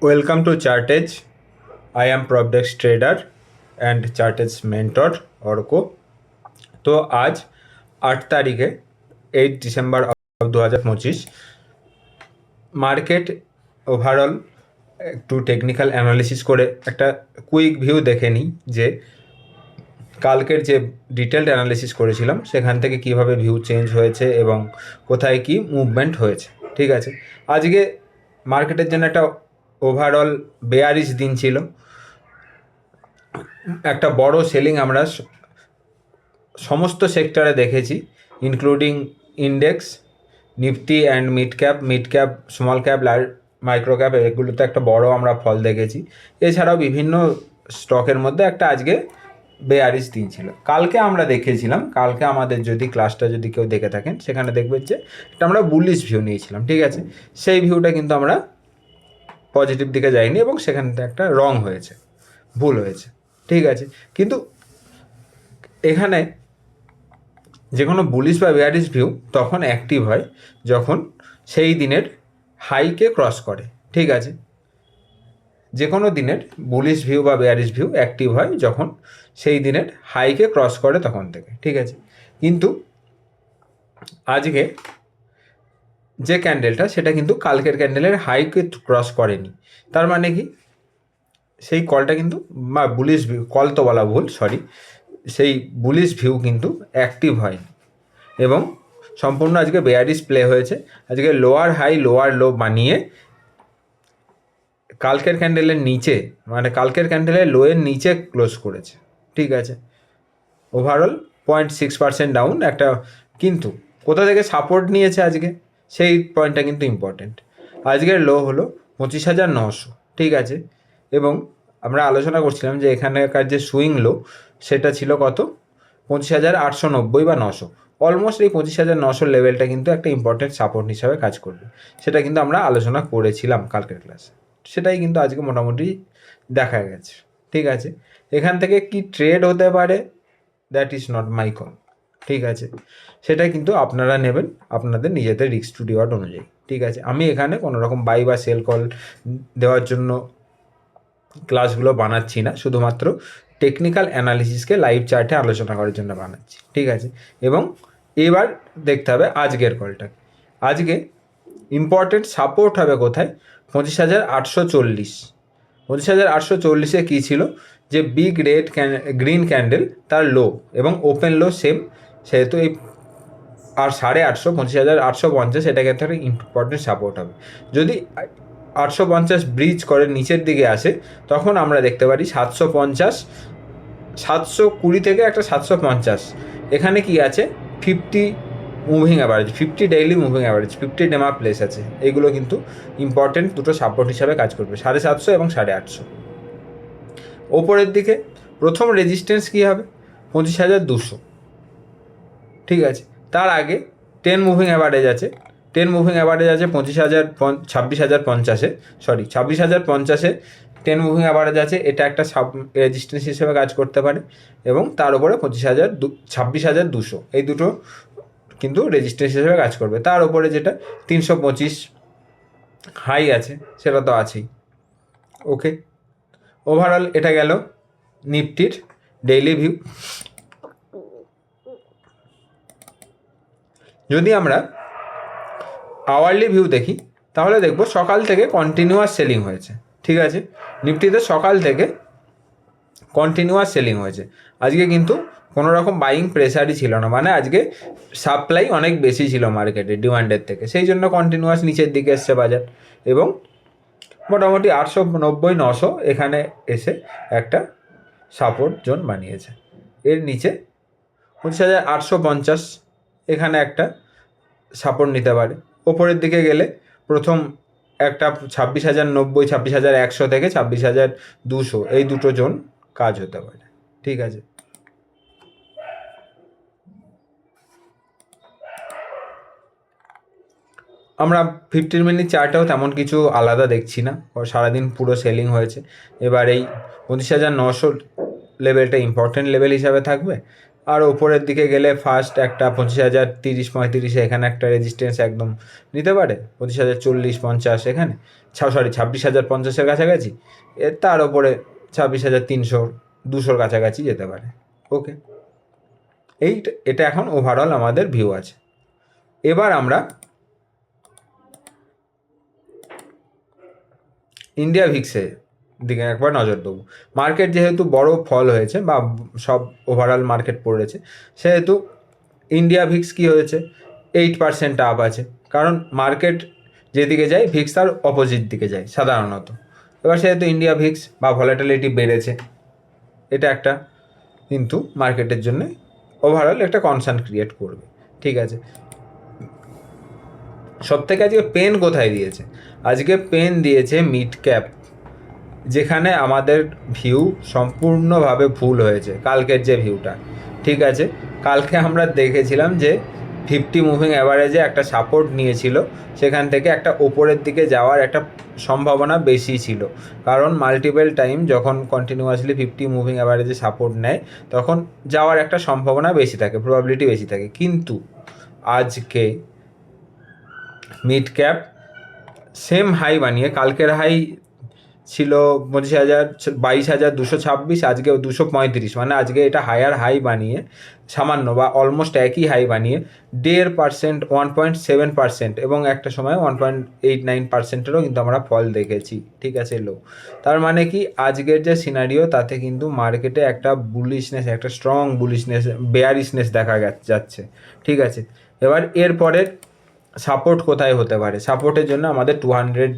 Welcome to Chartage. I am Propdex Trader and Chartage Mentor Orko. তো আজ 8 তারিখে 8 December 2025 market overall একটু technical analysis করে একটা কুইক ভিউ দেখে নিই যে কালকের যে ডিটেলড অ্যানালিসিস করেছিলাম সেখান থেকে কিভাবে ভিউ চেঞ্জ হয়েছে এবং কোথায় কি মুভমেন্ট হয়েছে। ঠিক আছে, আজকে মার্কেটের জন্য একটা ওভারঅল বেয়ারিশ দিন ছিল। একটা বড় সেলিং আমরা সমস্ত সেক্টরে দেখেছি, including index, Nifty and mid cap, small cap, micro cap, এগুলোতে একটা বড় আমরা ফল দেখেছি। এছাড়াও বিভিন্ন স্টকের মধ্যে একটা আজকে বেয়ারিশ দিন ছিল। কালকে আমরা দেখেছিলাম, কালকে আমাদের যদি ক্লাসটা যদি কেউ দেখে থাকেন সেখানে দেখবেন যে একটা আমরা বুলিশ ভিউ নিয়েছিলাম। ঠিক আছে, সেই ভিউটা কিন্তু আমরা পজিটিভ দিকে যাইনি এবং সেখান থেকে একটা রং হয়েছে, ভুল হয়েছে। ঠিক আছে, কিন্তু এখানে যে কোনো বুলিশ বা বেয়ারিশ ভিউ তখন অ্যাক্টিভ হয় যখন সেই দিনের হাইকে ক্রস করে। ঠিক আছে, যে কোনো দিনের বুলিশ ভিউ বা বেয়ারিশ ভিউ অ্যাক্টিভ হয় যখন সেই দিনের হাইকে ক্রস করে তখন থেকে। ঠিক আছে, কিন্তু আজকে যে ক্যান্ডেলটা সেটা কিন্তু কালকের ক্যান্ডেলের হাইকে ক্রস করেনি। তার মানে কি সেই কলটা কিন্তু বা বুলিশ ভিউ, কল তো বলা ভুল, সরি, সেই বুলিশ ভিউ কিন্তু অ্যাক্টিভ হয়নি এবং সম্পূর্ণ আজকে বেয়ারিশ প্লে হয়েছে। আজকে লোয়ার হাই লোয়ার লো বানিয়ে কালকের ক্যান্ডেলের নিচে, মানে কালকের ক্যান্ডেলের লোয়ের নিচে ক্লোজ করেছে। ঠিক আছে, ওভারঅল 0.6% ডাউন একটা, কিন্তু কোথা থেকে সাপোর্ট নিয়েছে আজকে সেই পয়েন্টটা কিন্তু ইম্পর্টেন্ট। আজকের লো হলো 25,900। ঠিক আছে, এবং আমরা আলোচনা করছিলাম যে এখানকার যে সুইং লো সেটা ছিল কত, 25,890 বা 900। অলমোস্ট এই 25,900 লেভেলটা কিন্তু একটা ইম্পর্টেন্ট সাপোর্ট হিসাবে কাজ করবে, সেটা কিন্তু আমরা আলোচনা করেছিলাম কালকের ক্লাসে। সেটাই কিন্তু আজকে মোটামুটি দেখা গেছে। ঠিক আছে, এখান থেকে কি ট্রেড হতে পারে that is not my call. ঠিক আছে, সেটা কিন্তু আপনারা নেবেন আপনাদের নিজেদের রিস্ক টু রিওয়ার্ড অনুযায়ী। ঠিক আছে, আমি এখানে কোনো রকম বাই বা সেল কল দেওয়ার জন্য ক্লাসগুলো বানাচ্ছি না, শুধুমাত্র টেকনিক্যাল অ্যানালিসিসকে লাইভ চার্টে আলোচনা করার জন্য বানাচ্ছি। ঠিক আছে, এবং এবার দেখতে হবে আজকের কলটা। আজকে ইম্পর্টেন্ট সাপোর্ট হবে কোথায়, 25,840। 25,840-এ কী ছিল, যে বিগ রেড গ্রিন ক্যান্ডেল তার লো এবং ওপেন লো সেম, সেহেতু এই আর 850, 25,850 এটাকে একটা ইম্পর্টেন্ট সাপোর্ট হবে। যদি 850 ব্রিজ করে নিচের দিকে আসে তখন আমরা দেখতে পারি 750, 720 থেকে একটা 750। এখানে কি আছে, 50 moving average, 50 daily moving average, 50 DEMA place আছে। এগুলো কিন্তু ইম্পর্টেন্ট দুটো সাপোর্ট হিসাবে কাজ করবে, 750 এবং 850। ওপরের দিকে প্রথম রেজিস্ট্যান্স কী হবে, 25,200। ঠিক আছে, তার আগে 10 মুভিং অ্যাভারেজ আছে, 10 মুভিং অ্যাভারেজ আছে 26,50-এ, সরি 26,050-এ 10 মুভিং অ্যাভারেজ আছে। এটা একটা রেজিস্ট্যান্স হিসেবে কাজ করতে পারে এবং তার উপরে 26,200, এই দুটো কিন্তু রেজিস্ট্যান্স হিসেবে কাজ করবে। তার উপরে যেটা 325 হাই আছে সেটা তো আছেই। ওকে, ওভারঅল এটা গেল নিফটির ডেইলি ভিউ। যদি আমরা আওয়ারলি ভিউ দেখি তাহলে দেখব সকাল থেকে কন্টিনিউয়াস সেলিং হয়েছে। ঠিক আছে, নিফটিতে সকাল থেকে কন্টিনিউয়াস সেলিং হয়েছে। আজকে কিন্তু কোনো রকম বাইং প্রেসারই ছিল না, মানে আজকে সাপ্লাই অনেক বেশি ছিল মার্কেটে ডিমান্ডের থেকে, সেই জন্য কন্টিনিউয়াস নিচের দিকে এসছে বাজার এবং মোটামুটি 890-900 এখানে এসে একটা সাপোর্ট জোন বানিয়েছে। এর নিচে 25,850 এখানে একটা সাপোর্ট নিতে পারে। ওপরের দিকে গেলে প্রথম একটা 26,090, 26,100 থেকে 26,200, এই দুটো জোন কাজ হতে পারে। ঠিক আছে, আমরা 15 মিনিট চার্টেও তেমন কিছু আলাদা দেখছি না, সারাদিন পুরো সেলিং হয়েছে। এবার এই 25,900 লেভেলটা ইম্পর্টেন্ট লেভেল হিসাবে থাকবে আর ওপরের দিকে গেলে ফার্স্ট একটা 25,030-35, এখানে একটা রেজিস্ট্যান্স একদম নিতে পারে, 25,040-50 এখানে, সরি 26,050-এর কাছাকাছি, এর তার ওপরে 26,300-200-র কাছাকাছি যেতে পারে। ওকে, এটা এখন ওভারঅল আমাদের ভিউ আছে। এবার আমরা ইন্ডিয়া ভিক্সে দিকে একবার নজর দেবো। মার্কেট যেহেতু বড় ফল হয়েছে বা সব ওভারঅল মার্কেট পড়েছে, সেহেতু ইন্ডিয়া ভিক্স কী হয়েছে, 8% আপ আছে। কারণ মার্কেট যেদিকে যায় ভিক্স তার অপোজিট দিকে যায় সাধারণত। এবার সেহেতু ইন্ডিয়া ভিক্স বা ভলাটিলিটি বেড়েছে, এটা একটা কিন্তু মার্কেটের জন্য ওভারঅল একটা কনসার্ন ক্রিয়েট করবে। ঠিক আছে, সব থেকে আজকে পেন কোথায় দিয়েছে? আজকে পেন দিয়েছে মিড ক্যাপ, যেখানে আমাদের ভিউ সম্পূর্ণভাবে ভুল হয়েছে কালকের যে ভিউটা। ঠিক আছে, কালকে আমরা দেখেছিলাম যে 50 মুভিং অ্যাভারেজে একটা সাপোর্ট নিয়েছিল, সেখান থেকে একটা ওপরের দিকে যাওয়ার একটা সম্ভাবনা বেশি ছিল। কারণ মাল্টিপল টাইম যখন কন্টিনিউয়াসলি 50 মুভিং অ্যাভারেজে সাপোর্ট নেয়, তখন যাওয়ার একটা সম্ভাবনা বেশি থাকে, প্রবাবিলিটি বেশি থাকে। কিন্তু আজকে মিড ক্যাপ সেম হাই বানিয়ে, কালকের হাই ছিল 22,226, আজকে 235, মানে আজকে এটা হায়ার হাই বানিয়ে সামান্য বা অলমোস্ট একই হাই বানিয়ে 1.5%, 1.7% এবং একটা সময় 1.89%-এরও কিন্তু আমরা ফল দেখেছি। ঠিক আছে, লো। তার মানে কি আজকের যে সিনারিও, তাতে কিন্তু মার্কেটে একটা বুলিশনেস, একটা স্ট্রং বুলিশনেস, বেয়ারিশনেস দেখা যাচ্ছে। ঠিক আছে, এবার এরপরের সাপোর্ট কোথায় হতে পারে? সাপোর্টের জন্য আমাদের 200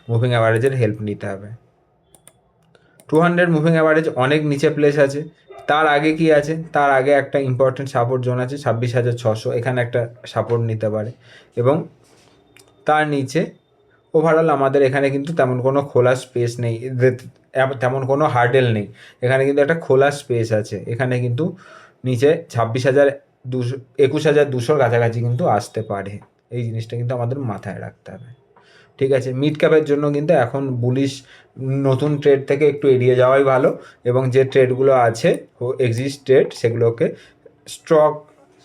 মুভিং অ্যাভারেজের হেল্প নিতে হবে। 200 মুভিং অ্যাভারেজ অনেক নিচে প্লেস আছে। তার আগে কি আছে? তার আগে একটা ইম্পর্টেন্ট সাপোর্ট জোন আছে 26,600, এখানে একটা সাপোর্ট নিতে পারে। এবং তার নিচে ওভারঅল আমাদের এখানে কিন্তু তেমন কোনো খোলা স্পেস নেই, তেমন কোনো হার্ডেল নেই। এখানে কিন্তু একটা খোলা স্পেস আছে, এখানে কিন্তু নিচে 21,200-র কাছাকাছি কিন্তু আসতে পারে। এই জিনিসটা কিন্তু আমাদের মাথায় রাখতে হবে। ঠিক আছে, মিড ক্যাপের জন্য কিন্তু এখন বুলিশ নতুন ট্রেড থেকে একটু এড়িয়ে যাওয়াই ভালো, এবং যে ট্রেডগুলো আছে এক্সিস্ট ট্রেড, সেগুলোকে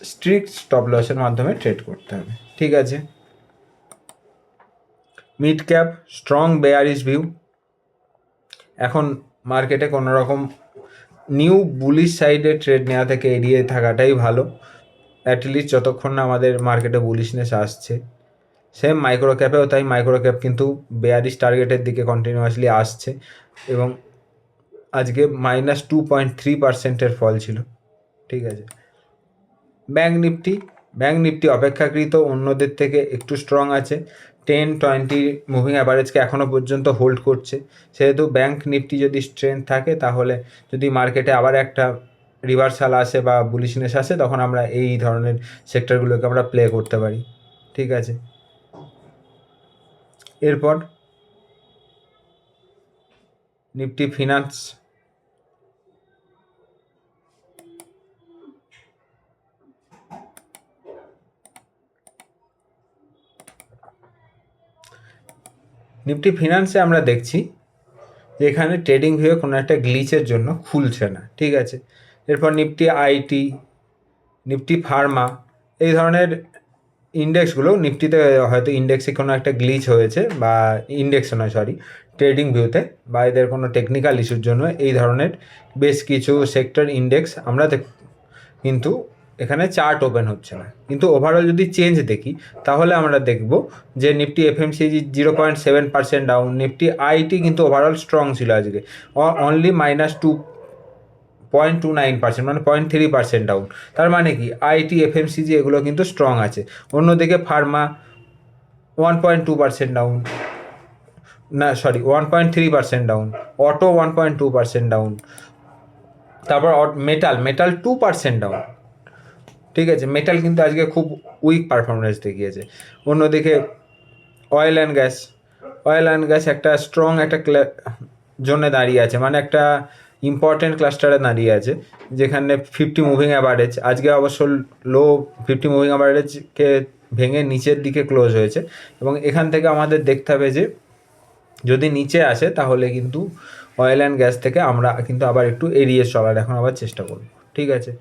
স্ট্রিক্ট স্টপ লসের মাধ্যমে ট্রেড করতে হবে। ঠিক আছে, mid cap strong bearish view. এখন মার্কেটে কোনো রকম নিউ বুলিশ সাইডে ট্রেড নেওয়া থেকে এড়িয়ে থাকাটাই ভালো, অ্যাটলিস্ট যতক্ষণ না আমাদের মার্কেটে বুলিশনেস আসছে। সেম মাইক্রো ক্যাপেও তাই, মাইক্রো ক্যাপ কিন্তু বেয়ারিশ টার্গেটের দিকে কন্টিনিউয়াসলি আসছে, এবং আজকে -2.3%-এর ফল ছিল। ঠিক আছে, ব্যাঙ্ক নিফটি অপেক্ষাকৃত অন্যদের থেকে একটু স্ট্রং আছে, 10-20 মুভিং অ্যাভারেজকে এখনও পর্যন্ত হোল্ড করছে। সেহেতু ব্যাঙ্ক নিফটি যদি স্ট্রেংথ থাকে, তাহলে যদি মার্কেটে আবার একটা রিভার্সাল আসে বা বুলিশনেস আসে, তখন আমরা এই ধরনের সেক্টরগুলোকে আমরা প্লে করতে পারি। ঠিক আছে, এরপর নিফটি ফিনান্স। নিফটি ফিনান্সে আমরা দেখছি যে এখানে ট্রেডিং ভিউ কোনো একটা গ্লিচের জন্য খুলছে না। ঠিক আছে, এরপর নিফটি আইটি, নিফটি ফার্মা, এই ধরনের ইন্ডেক্সগুলো, নিফটিতে হয়তো ইন্ডেক্সে কোনো একটা গ্লিচ হয়েছে, বা ইন্ডেক্সে নয় সরি, ট্রেডিং ভিউতে, বা এদের কোনো টেকনিক্যাল ইস্যুর জন্য এই ধরনের বেশ কিছু সেক্টর ইন্ডেক্স আমরা কিন্তু এখানে চার্ট ওপেন হচ্ছে না। কিন্তু ওভারঅল যদি চেঞ্জ দেখি, তাহলে আমরা দেখব যে Nifty FMCG 0.7% down, Nifty IT কিন্তু ওভারঅল স্ট্রং ছিল আজকে, অনলি -2.29%, মানে 0.3% ডাউন। তার মানে কি আইটি, এফএমসিজি এগুলো কিন্তু স্ট্রং আছে। অন্যদিকে ফার্মা 1.2% ডাউন, না সরি 1.3% ডাউন, অটো 1.2% ডাউন, তারপর মেটাল 2% ডাউন। ঠিক আছে, মেটাল কিন্তু আজকে খুব উইক পারফরমেন্স দেখিয়েছে। অন্যদিকে অয়েল অ্যান্ড গ্যাস একটা স্ট্রং একটা জোনে দাঁড়িয়ে আছে, মানে একটা ইম্পর্টেন্ট ক্লাস্টারে দাঁড়িয়ে আছে, যেখানে 50 মুভিং অ্যাভারেজ আজকে অবশ্য লো, 50 মুভিং অ্যাভারেজকে ভেঙে নিচের দিকে ক্লোজ হয়েছে, এবং এখান থেকে আমাদের দেখতে হবে যে যদি নিচে আসে, তাহলে কিন্তু অয়েল অ্যান্ড গ্যাস থেকে আমরা কিন্তু আবার একটু এড়িয়ে চলার এখন আবার চেষ্টা করব। ঠিক আছে,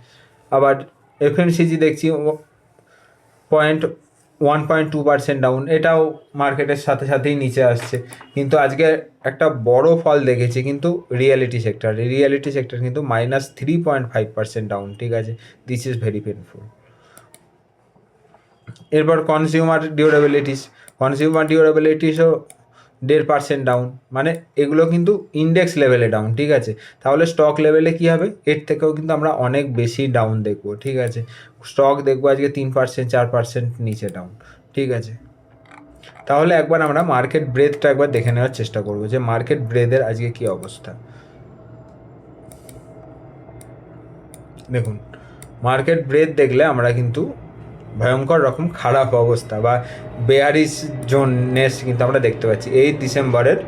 আবার এফএমসিজি দেখছি 1.2% ডাউন, এটাও মার্কেটের সাথে সাথেই নিচে আসছে। কিন্তু আজকে একটা বড় ফল দেখেছি কিন্তু রিয়েলিটি সেক্টর কিন্তু -3.5% ডাউন, ঠিক আছে। This is very painful. এরপর কনজিউমার ডিউরেবিলিটিসও 1.5% ডাউন, মানে এগুলো কিন্তু ইন্ডেক্স লেভেলে ডাউন, ঠিক আছে। তাহলে স্টক লেভেলে কী হবে, এর থেকেও কিন্তু আমরা অনেক বেশি ডাউন দেখবো, ঠিক আছে। স্টক দেখবো আজকে 3%, 4% নিচে ডাউন, ঠিক আছে। তাহলে একবার আমরা মার্কেট ব্রেথটা একবার দেখে নেওয়ার চেষ্টা করবো যে মার্কেট ব্রেথের আজকে কী অবস্থা। দেখুন, মার্কেট ব্রেথ দেখলে আমরা কিন্তু ভয়ঙ্কর রকম খারাপ অবস্থা বা বেয়ারিশ জোননেস কিন্তু আমরা দেখতে পাচ্ছি। এই ডিসেম্বরের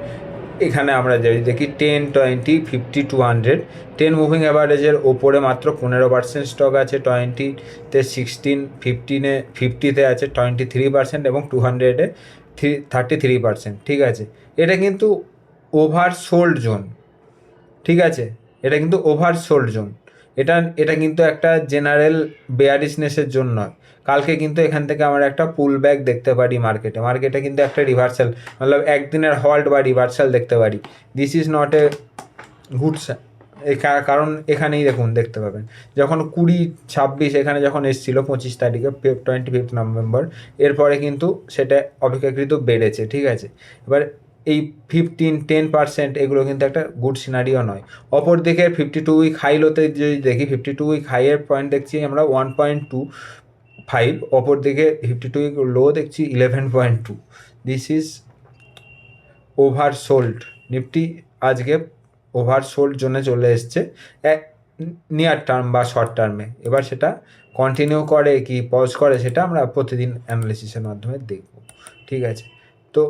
এখানে আমরা যদি দেখি 10, 20, 50, 200, 10 মুভিং অ্যাভারেজের ওপরে মাত্র 15% স্টক আছে, 20-তে 16, 15-এ 50-তে আছে 23% এবং 200-এ 33%, ঠিক আছে। এটা কিন্তু ওভারসোল্ড জোন, ঠিক আছে। এটা কিন্তু ওভারসোল্ড জোন, এটা কিন্তু একটা জেনারেল বেয়ারিশনেসের জন্য নয়। কালকে কিন্তু এখান থেকে আমরা একটা পুল ব্যাক দেখতে পারি মার্কেটে কিন্তু একটা রিভার্সাল, মতলব একদিনের হল্ট বা রিভার্সাল দেখতে পারি। This is not a good, কারণ এখানেই দেখুন দেখতে পাবেন যখন 20-26 এখানে যখন এসেছিলো 25 তারিখে 25 নভেম্বর, এরপরে কিন্তু সেটা অপেক্ষাকৃত বেড়েছে, ঠিক আছে। এবার এই 10% এগুলো কিন্তু একটা গুড সিনারিও নয়। অপর দিকে 52 উইক হাইলোতে যদি দেখি, 52 উইক হাইয়ের পয়েন্ট দেখছি আমরা 1.25, অপর দিকে 52 উইক লো দেখছি 11.2। This is oversold. নিফটি আজকে ওভারসোল্ড জোনে চলে এসছে নিয়ার টার্ম বা শর্ট টার্মে। এবার সেটা কন্টিনিউ করে কি পজ করে সেটা আমরা প্রতিদিন অ্যানালিসিসের মাধ্যমে দেখব, ঠিক আছে। তো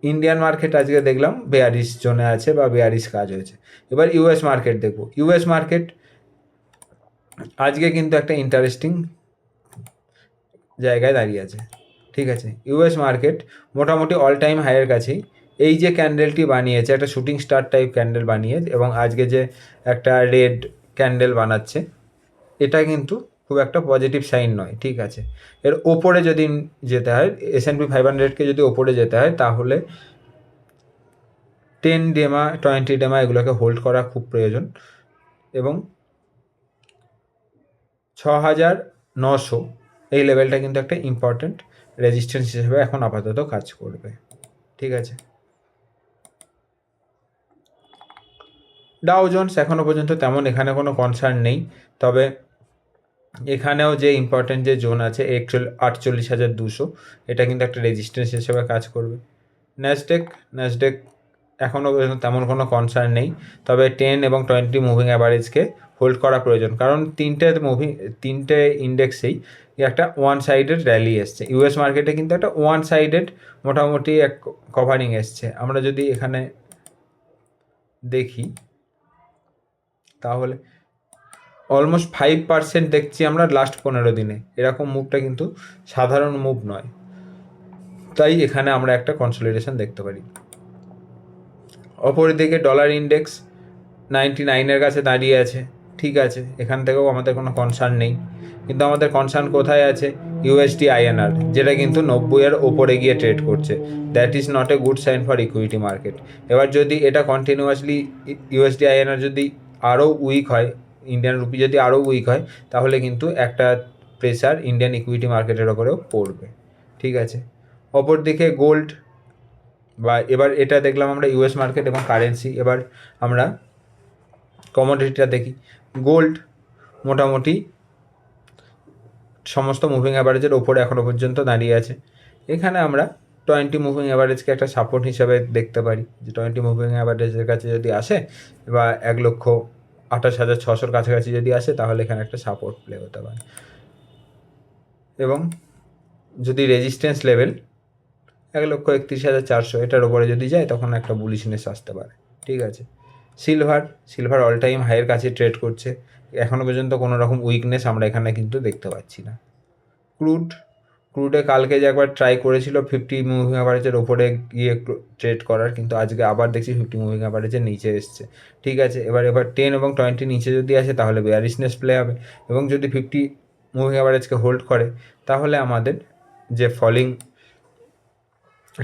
ইন্ডিয়ান মার্কেট আজকে দেখলাম বেয়ারিশ জোনে আছে বা বেয়ারিশ কাজ হয়েছে। এবার ইউএস মার্কেট দেখব। ইউএস মার্কেট আজকে কিন্তু একটা ইন্টারেস্টিং জায়গায় দাঁড়িয়ে আছে, ঠিক আছে। ইউএস মার্কেট মোটামুটি অল টাইম হাইয়ের কাছেই এই যে ক্যান্ডেলটি বানিয়েছে, একটা শুটিং স্টার টাইপ ক্যান্ডেল বানিয়ে এবং আজকে যে একটা রেড ক্যান্ডেল বানাচ্ছে, এটা কিন্তু খুব একটা পজিটিভ সাইন নয়, ঠিক আছে। এর ওপরে যদি যেতে হয়, S&P 500কে যদি ওপরে যেতে হয় তাহলে 10 ডেমা 20 ডেমা এগুলোকে হোল্ড করা খুব প্রয়োজন এবং 6,900 এই লেভেলটা কিন্তু একটা ইম্পর্টেন্ট রেজিস্ট্যান্স হিসেবে এখন আপাতত কাজ করবে, ঠিক আছে। ডাও জোন্স এখনও পর্যন্ত তেমন এখানে কোনো কনসার্ন নেই, তবে এখানেও যে ইম্পর্টেন্ট যে জোন আছে 48,200, এটা কিন্তু একটা রেজিস্ট্যান্স হিসেবে কাজ করবে। ন্যাসডেক এখনও পর্যন্ত তেমন কোনো কনসার্ন নেই, তবে 10 এবং 20 মুভিং অ্যাভারেজকে হোল্ড করা প্রয়োজন, কারণ তিনটে ইন্ডেক্সেই একটা ওয়ান সাইডেড র্যালি এসছে। ইউএস মার্কেটে কিন্তু একটা ওয়ান সাইডেড মোটামুটি এক কভারিং এসছে। আমরা যদি এখানে দেখি তাহলে অলমোস্ট 5% দেখছি আমরা লাস্ট 15 দিনে। এরকম মুভটা কিন্তু সাধারণ মুভ নয়, তাই এখানে আমরা একটা কনসলিডেশন দেখতে পারি। অপরদিকে ডলার ইন্ডেক্স 99-এর কাছে দাঁড়িয়ে আছে, ঠিক আছে। এখান থেকেও আমাদের কোনো কনসার্ন নেই, কিন্তু আমাদের কনসার্ন কোথায় আছে, ইউএসডি আইএনআর, যেটা কিন্তু 90-এর ওপরে গিয়ে ট্রেড করছে। That is not a good sign for equity market. এবার যদি এটা কন্টিনিউয়াসলি ইউএসডি আইএনআর যদি আরও উইক হয়, ইন্ডিয়ান রুপি যদি আরও উইক হয়, তাহলে কিন্তু একটা প্রেসার ইন্ডিয়ান ইকুইটি মার্কেটের ওপরেও পড়বে, ঠিক আছে। অপরদিকে গোল্ড বা এবার এটা দেখলাম আমরা ইউএস মার্কেট এবং কারেন্সি। এবার আমরা কমোডিটিটা দেখি। গোল্ড মোটামুটি সমস্ত মুভিং অ্যাভারেজের ওপরে এখনও পর্যন্ত দাঁড়িয়ে আছে। এখানে আমরা 20 মুভিং অ্যাভারেজকে একটা সাপোর্ট হিসাবে দেখতে পারি, যে 20 মুভিং অ্যাভারেজের কাছে যদি আসে বা 1,28,600-র কাছাকাছি যদি আসে, তাহলে এখানে একটা সাপোর্ট প্লে হতে পারে। এবং যদি রেজিস্ট্যান্স লেভেল 1,31,400 এটার ওপরে যদি যায়, তখন একটা বুলিশনেস আসতে পারে, ঠিক আছে। সিলভার অল টাইম হাইয়ের কাছে ট্রেড করছে, এখনও পর্যন্ত কোনো রকম উইকনেস আমরা এখানে কিন্তু দেখতে পাচ্ছি না। ক্রুড ক্রুডে কালকে যে একবার ট্রাই করেছিল 50 মুভিং অ্যাভারেজের ওপরে গিয়ে ট্রেড করার, কিন্তু আজকে আবার দেখছি 50 মুভিং অ্যাভারেজের নিচে এসছে। ঠিক আছে, এবার 10 এবং 20 নিচে যদি আসে তাহলে বেয়ারিশনেস প্লে হবে, এবং যদি 50 মুভিং অ্যাভারেজকে হোল্ড করে তাহলে আমাদের যে ফলিং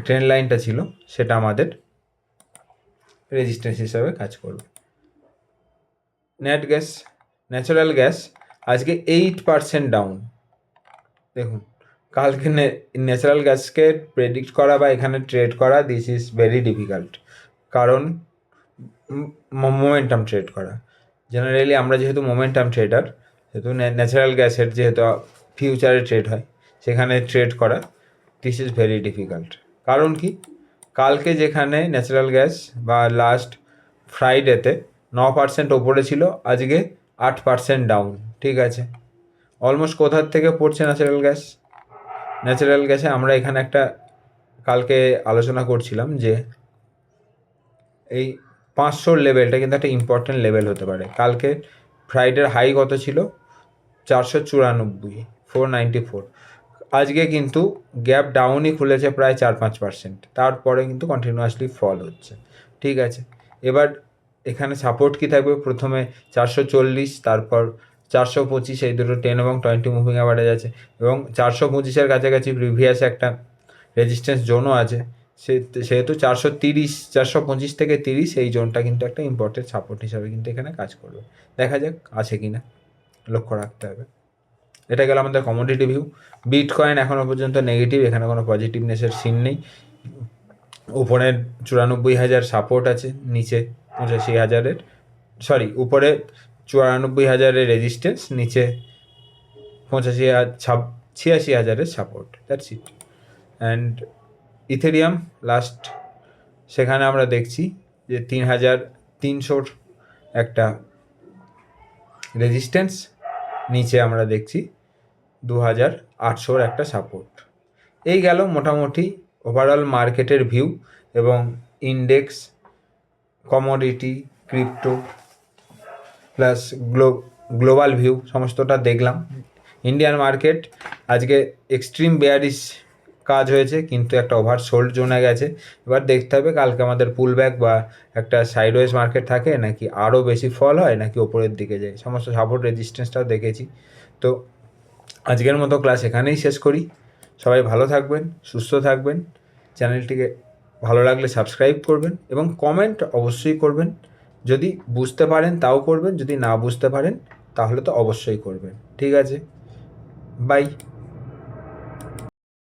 ট্রেন্ড লাইনটা ছিল সেটা আমাদের রেজিস্ট্যান্স হিসাবে কাজ করবে। ন্যাচারাল গ্যাস আজকে 8% ডাউন। দেখুন, কালকে ন্যাচারাল গ্যাসকে প্রেডিক্ট করা বা এখানে ট্রেড করা দিস ইজ ভেরি ডিফিকাল্ট, কারণ মোমেন্টাম ট্রেড করা, জেনারেলি আমরা যেহেতু মোমেন্টাম ট্রেডার, যেহেতু ন্যাচারাল গ্যাসের যেহেতু ফিউচারে ট্রেড হয়, সেখানে ট্রেড করা দিস ইজ ভেরি ডিফিকাল্ট। কারণ কি, কালকে যেখানে ন্যাচারাল গ্যাস বা লাস্ট ফ্রাইডেতে 9% ওপরে ছিল, আজকে 8% ডাউন। ঠিক আছে, অলমোস্ট কোথার থেকে পড়ছে ন্যাচারাল গ্যাসে আমরা এখানে একটা কালকে আলোচনা করছিলাম যে এই 500 লেভেলটা কিন্তু একটা ইম্পর্টেন্ট লেভেল হতে পারে। কালকে ফ্রাইডের হাই কত ছিল? 494, 494। আজকে কিন্তু গ্যাপ ডাউনই খুলেছে প্রায় 4-5%, তারপরে কিন্তু কন্টিনিউয়াসলি ফল হচ্ছে। ঠিক আছে, এবার এখানে সাপোর্ট কি থাকবে? প্রথমে 440, তারপর 425, এই দুটো 10 এবং 20 মুভিং অ্যাভারেজ আছে, এবং 425-এর কাছাকাছি প্রিভিয়াস একটা রেজিস্ট্যান্স জোনও আছে। সেহেতু 430, 425 থেকে 30 এই জোনটা কিন্তু একটা ইম্পর্টেন্ট সাপোর্ট হিসাবে কিন্তু এখানে কাজ করবে। দেখা যাক আছে কি না, লক্ষ্য রাখতে হবে। এটা গেল আমাদের কমোডিটি ভিউ। বিটকয়েন এখনও পর্যন্ত নেগেটিভ, এখানে কোনো পজিটিভনেসের সিন নেই। উপরে 94,000 সাপোর্ট আছে, নিচে 85,000-এর, সরি উপরে 94,000-এর রেজিস্ট্যান্স, নিচে 86,000-এর support. That's it. And Ethereum last, সেখানে আমরা দেখছি যে 3,300 একটা রেজিস্ট্যান্স, নিচে আমরা দেখছি 2,800 একটা সাপোর্ট। এই গেল মোটামুটি ওভারঅল মার্কেটের ভিউ, এবং index, commodity, crypto plus global view সমস্তটা দেখলাম। ইন্ডিয়ান মার্কেট আজকে এক্সট্রিম বেয়ারিশ কাজ হয়েছে, কিন্তু একটা ওভার সোল্ড জোনে গেছে। এবার দেখতে হবে কালকে আমাদের পুল ব্যাক বা একটা সাইডওয়েজ মার্কেট থাকে, নাকি আরও বেশি ফল হয়, নাকি ওপরের দিকে যায়। সমস্ত সাপোর্ট রেজিস্ট্যান্সটাও দেখেছি। তো আজকের মতো ক্লাস এখানেই শেষ করি। সবাই ভালো থাকবেন, সুস্থ থাকবেন। চ্যানেলটিকে ভালো লাগলে সাবস্ক্রাইব করবেন, এবং কমেন্ট অবশ্যই করবেন। যদি বুঝতে পারেন তাও করবেন, যদি না বুঝতে পারেন তাহলে তো অবশ্যই করবেন। ঠিক আছে, বাই।